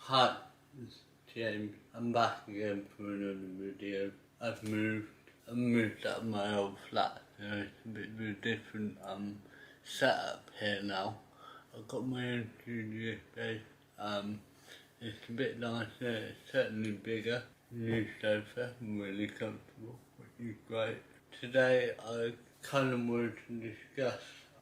Hi, it's James. I'm back again for another video. I've moved out of my old flat, so it's a bit of a different setup here now. I've got my own studio space. It's a bit nicer, it's certainly bigger. New sofa, really comfortable, which is great. Today I kind of wanted to discuss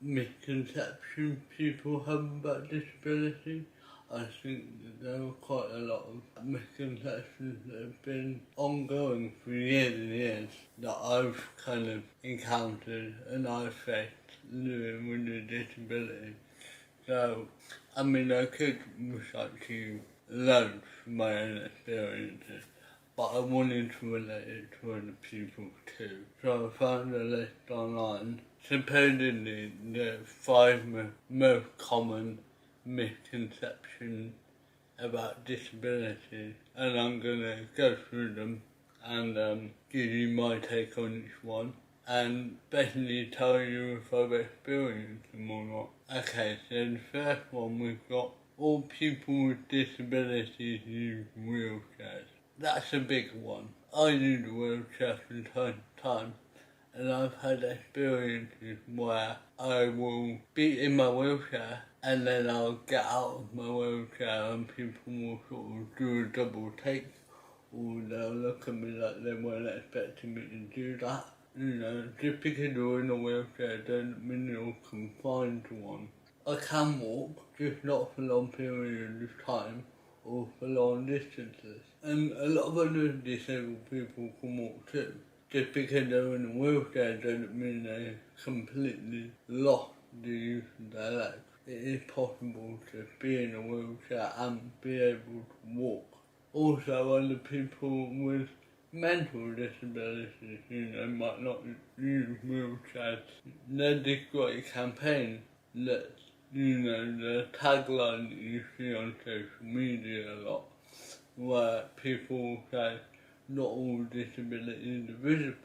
misconceptions people have about disability. I think that there are quite a lot of misconceptions that have been ongoing for years and years that I've kind of encountered and I've faced living with a disability. So, I mean, I could recite to you loads from my own experiences, but I wanted to relate it to other people too. So I found a list online, supposedly the 5 most common misconceptions about disability, and I'm gonna go through them and give you my take on each one and basically tell you if I've experienced them or not. Okay, so the first one we've got: all people with disabilities use wheelchairs. That's a big one. I use a wheelchair from time to time, and I've had experiences where I will be in my wheelchair and then I'll get out of my wheelchair and people will sort of do a double take, or they'll look at me like they weren't expecting me to do that. You know, just because you're in a wheelchair doesn't mean you're confined to one. I can walk, just not for long periods of time or for long distances. And a lot of other disabled people can walk too. Just because they're in a wheelchair doesn't mean they're completely lost the use of their legs. It is possible to be in a wheelchair and be able to walk. Also, other people with mental disabilities, might not use wheelchairs. There's this great campaign that, the tagline that you see on social media a lot, where people say not all disabilities are visible.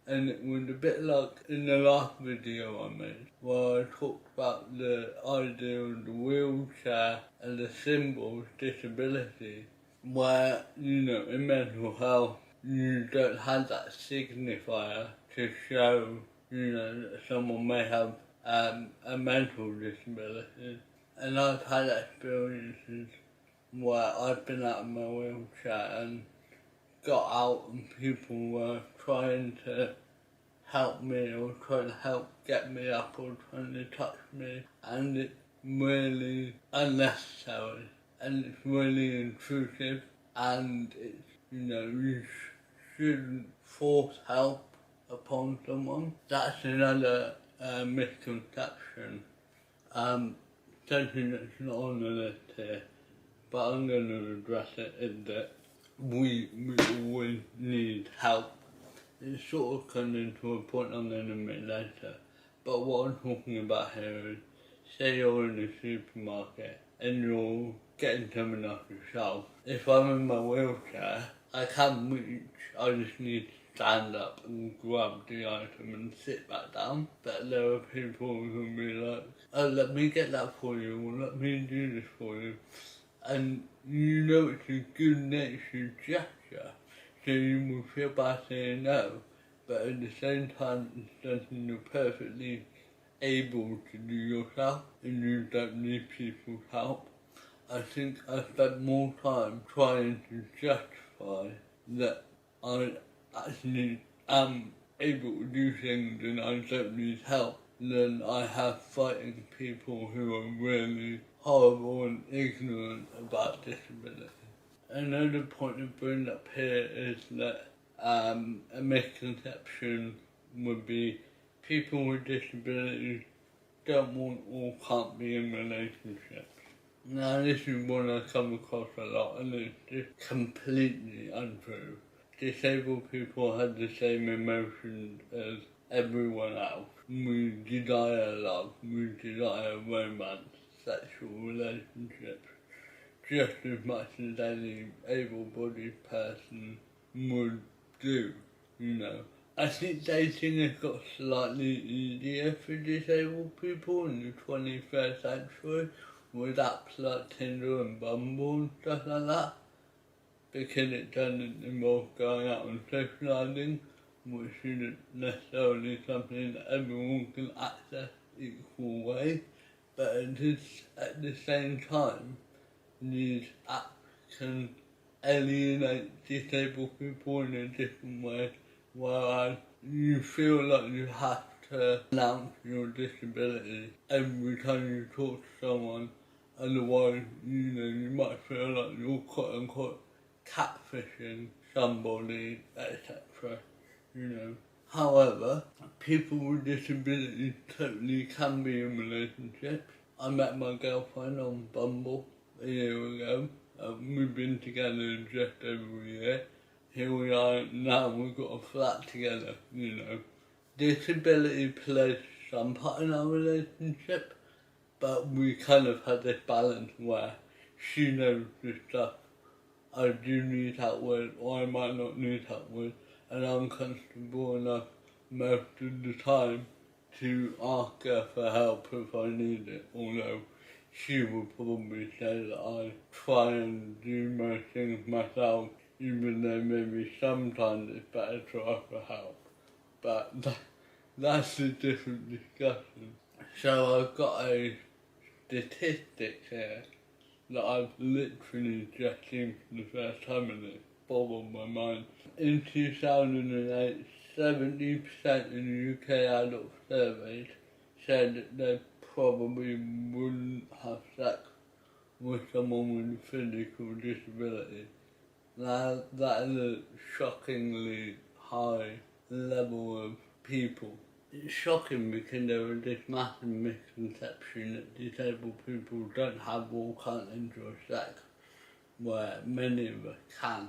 And it was a bit like in the last video I made, where I talked about the idea of the wheelchair and the symbol of disability, where, in mental health, you don't have that signifier to show, that someone may have a mental disability. And I've had experiences where I've been out of my wheelchair and got out and people were trying to help me or trying to help get me up or trying to touch me, and it's really unnecessary and it's really intrusive, and it's, you shouldn't force help upon someone. That's another misconception, something that's not on the list here, but I'm going to address it, is that we always need help. It's sort of coming to a point I'm going to make later, but what I'm talking about here is, say you're in a supermarket and you're getting something off your shelf. If I'm in my wheelchair, I can't reach, I just need to stand up and grab the item and sit back down. But there are people who will be like, oh, let me get that for you, or let me do this for you. And it's a good natured gesture, so you will feel bad saying no, but at the same time it's something you're perfectly able to do yourself and you don't need people's help. I think I spent more time trying to justify that I actually am able to do things and I don't need help than I have fighting people who are really horrible and ignorant about disability. Another point to bring up here is that a misconception would be people with disabilities don't want or can't be in relationships. Now this is one I come across a lot and it's just completely untrue. Disabled people have the same emotions as everyone else. We desire love, we desire romance, sexual relationships, just as much as any able-bodied person would do, I think dating has got slightly easier for disabled people in the 21st century, with apps like Tinder and Bumble and stuff like that, because it doesn't involve going out and socialising, which isn't necessarily something that everyone can access equal way, but at the same time, these apps can alienate disabled people in a different way, whereas you feel like you have to announce your disability every time you talk to someone, otherwise, you might feel like you're quote unquote catfishing somebody, etc. However, people with disabilities totally can be in relationships. I met my girlfriend on Bumble a year ago. We've been together just over a year. Here we are now, we've got a flat together, Disability plays some part in our relationship, but we kind of have this balance where she knows the stuff I do need help with, or I might not need help with, and I'm comfortable enough most of the time to ask her for help if I need it, although she would probably say that I try and do most things myself, even though maybe sometimes it's better to ask for help. But that's a different discussion. So I've got a statistic here that I've literally just seen for the first time and it boggled my mind. In 2008, 70% in UK adults surveyed said that they probably wouldn't have sex with someone with a physical disability. Now, that is a shockingly high level of people. It's shocking because there is this massive misconception that disabled people don't have or can't enjoy sex, where many of us can.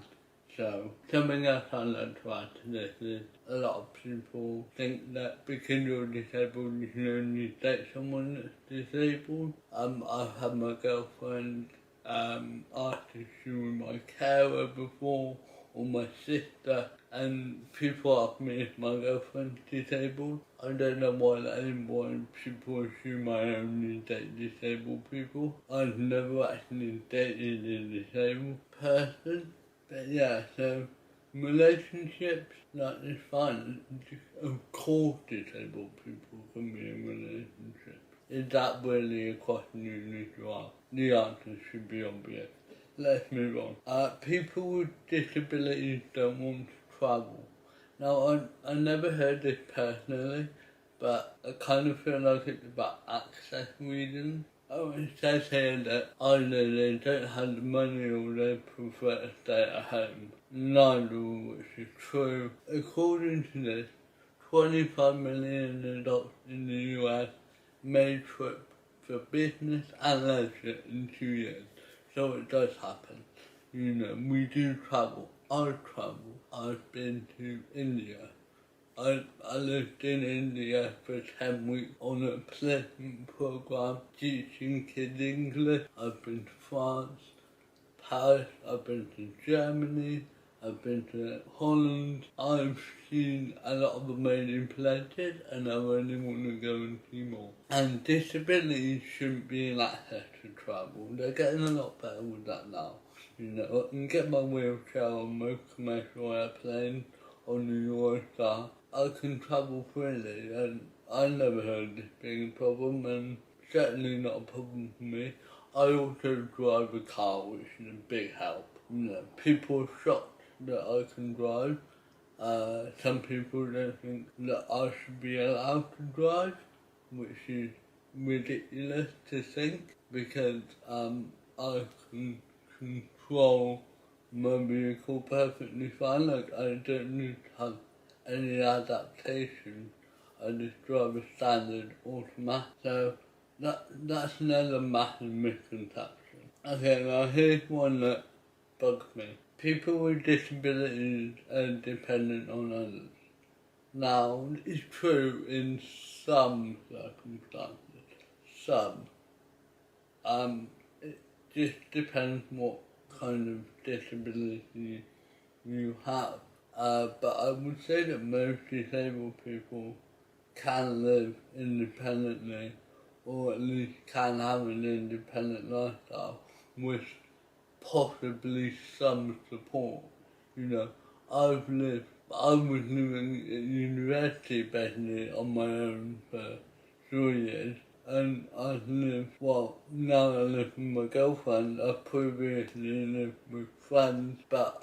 So, something else I'd like to add to this is a lot of people think that because you're disabled you can only date someone that's disabled. I've had my girlfriend asked if she was my carer before, or my sister, and people ask me if my girlfriend's disabled. I don't know why that is, why people assume I only date disabled people. I've never actually dated a disabled person. But yeah, so relationships, like this fine. Of course disabled people can be in relationships. Is that really a question you need to ask? The answer should be obvious. Let's move on. People with disabilities don't want to travel. Now, I never heard this personally, but I kind of feel like it's about access reasons. It says here that either they don't have the money or they prefer to stay at home, neither of which is true. According to this, 25 million adults in the US made trips for business and leisure in 2 years. So it does happen. We do travel. I travel. I've been to India. I lived in India for 10 weeks on a placement program teaching kids English. I've been to France, Paris, I've been to Germany, I've been to Holland. I've seen a lot of amazing places and I really want to go and see more. And disabilities shouldn't be an access to travel. They're getting a lot better with that now. I can get my wheelchair on most commercial airplanes on the Eurostar. I can travel freely and I never heard this being a problem and certainly not a problem for me. I also drive a car, which is a big help. People are shocked that I can drive. Some people don't think that I should be allowed to drive, which is ridiculous to think because I can control my vehicle perfectly fine. Like I don't need to have any adaptation. I just drive a standard automatic. So that's another massive misconception. Okay, now here's one that bugs me. People with disabilities are dependent on others. Now, it's true in some circumstances. Some. It just depends what kind of disability you have. But I would say that most disabled people can live independently or at least can have an independent lifestyle with possibly some support. You know, I was living at university basically on my own for 3 years, and I've lived, well, now I live with my girlfriend. I previously lived with friends, but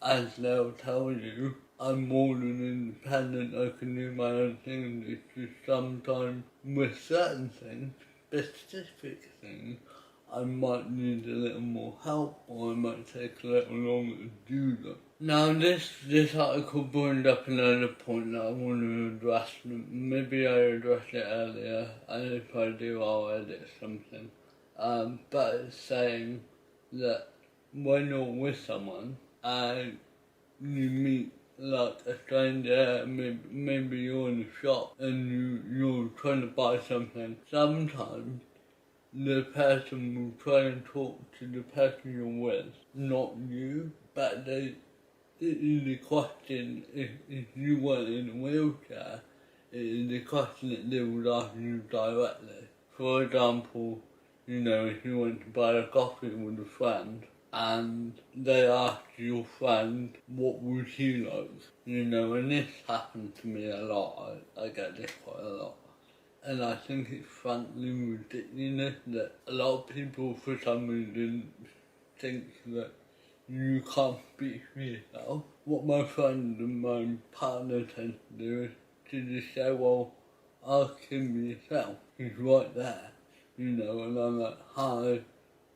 as they'll tell you, I'm more than independent. I can do my own things. It's just sometimes with certain things, specific things, I might need a little more help, or I might take a little longer to do them. Now this article brings up another point that I want to address. Maybe I addressed it earlier, and if I do I'll edit something. But it's saying that when you're with someone and you meet like a stranger, maybe you're in a shop and you're trying to buy something, sometimes the person will try and talk to the person you're with, not you, but it is a question, if you weren't in a wheelchair, it is a question that they would ask you directly. For example, you know, if you went to buy a coffee with a friend, and they asked your friend what would he like, you know, and this happened to me a lot. I get this quite a lot. And I think it's frankly ridiculous that a lot of people for some reason think that you can't speak for yourself. What my friend and my partner tend to do is to just say, well, ask him yourself. He's right there, you know, and I'm like, hi,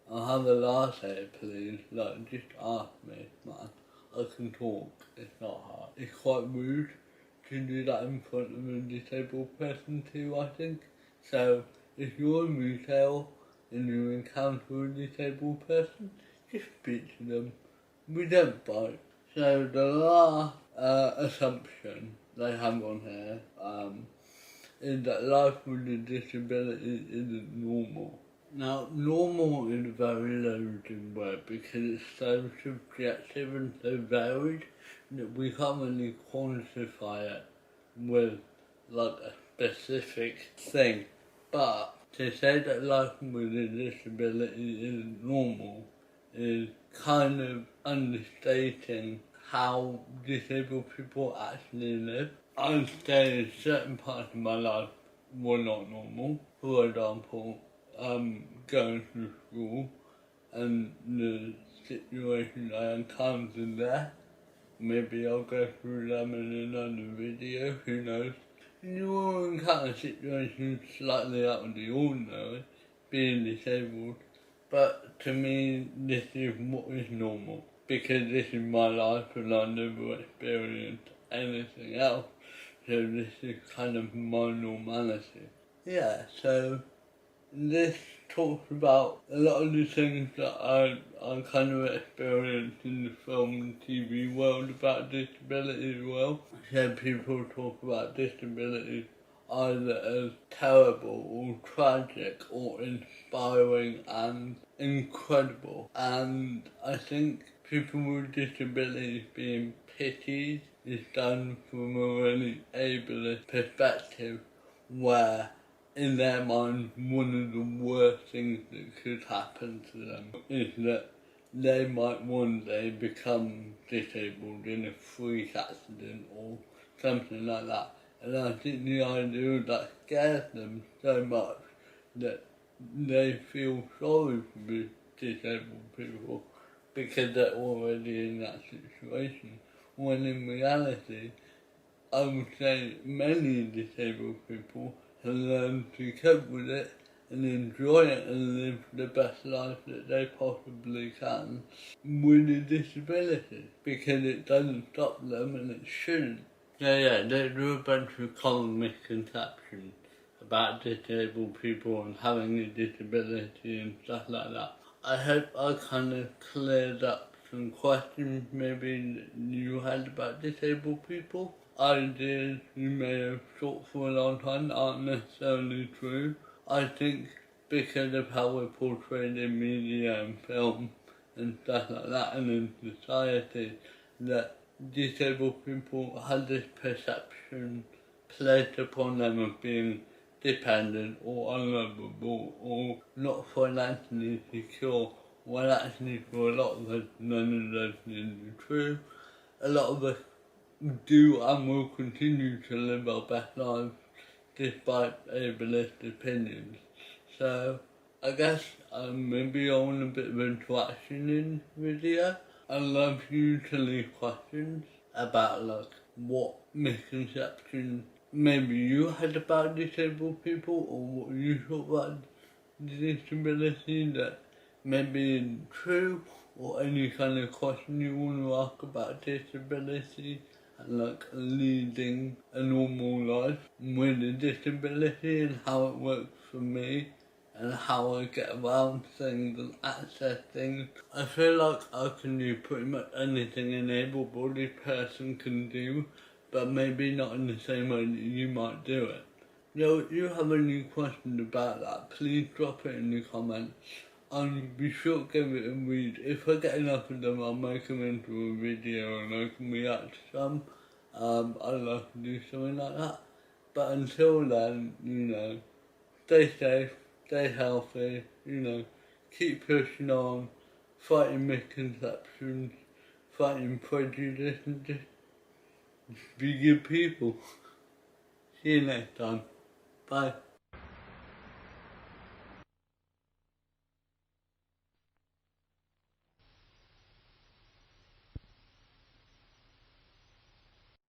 I'll have a latte please, like just ask me, man, I can talk, it's not hard. It's quite rude to do that in front of a disabled person too, I think. So if you're in retail and you encounter a disabled person, just speak to them. We don't bite. So the last assumption they have on here is that life with a disability isn't normal. Now, normal is a very loaded word because it's so subjective and so varied that we can't really quantify it with like a specific thing. But to say that life with a disability is normal is kind of understating how disabled people actually live. I'd say certain parts of my life were not normal. For example, going to school and the situation I encountered there. Maybe I'll go through them in another video, who knows. You will encounter situations slightly out of the ordinary, being disabled, but to me this is what is normal, because this is my life and I never experienced anything else, so this is kind of my normality. Yeah, so this talks about a lot of the things that I kind of experienced in the film and TV world about disability as well. So people talk about disability either as terrible or tragic or inspiring and incredible. And I think people with disabilities being pitied is done from a really ableist perspective, where in their mind, one of the worst things that could happen to them is that they might one day become disabled in a freak accident or something like that. And I think the idea of that scares them so much that they feel sorry for the disabled people because they're already in that situation. When in reality, I would say many disabled people and learn to cope with it and enjoy it and live the best life that they possibly can with a disability, because it doesn't stop them and it shouldn't. Yeah, there are a bunch of common misconceptions about disabled people and having a disability and stuff like that. I hope I kind of cleared up some questions maybe that you had about disabled people. Ideas you may have thought for a long time aren't necessarily true. I think because of how we're portrayed in media and film and stuff like that and in society, that disabled people have this perception placed upon them of being dependent or unlovable or not financially secure, when actually for a lot of us none of those things are true. A lot of us do and will continue to live our best lives despite ableist opinions. So I guess maybe I want a bit of interaction in the video. I'd love you to leave questions about like what misconceptions maybe you had about disabled people or what you thought about disability that maybe isn't true, or any kind of question you want to ask about disability and like leading a normal life with a disability and how it works for me and how I get around things and access things. I feel like I can do pretty much anything an able-bodied person can do, but maybe not in the same way that you might do it. If you have any questions about that, please drop it in the comments. And be sure to give it a read. If I get enough of them, I'll make them into a video and I can react to some. I'd love to do something like that. But until then, stay safe, stay healthy, keep pushing on, fighting misconceptions, fighting prejudice, and just be good people. See you next time. Bye.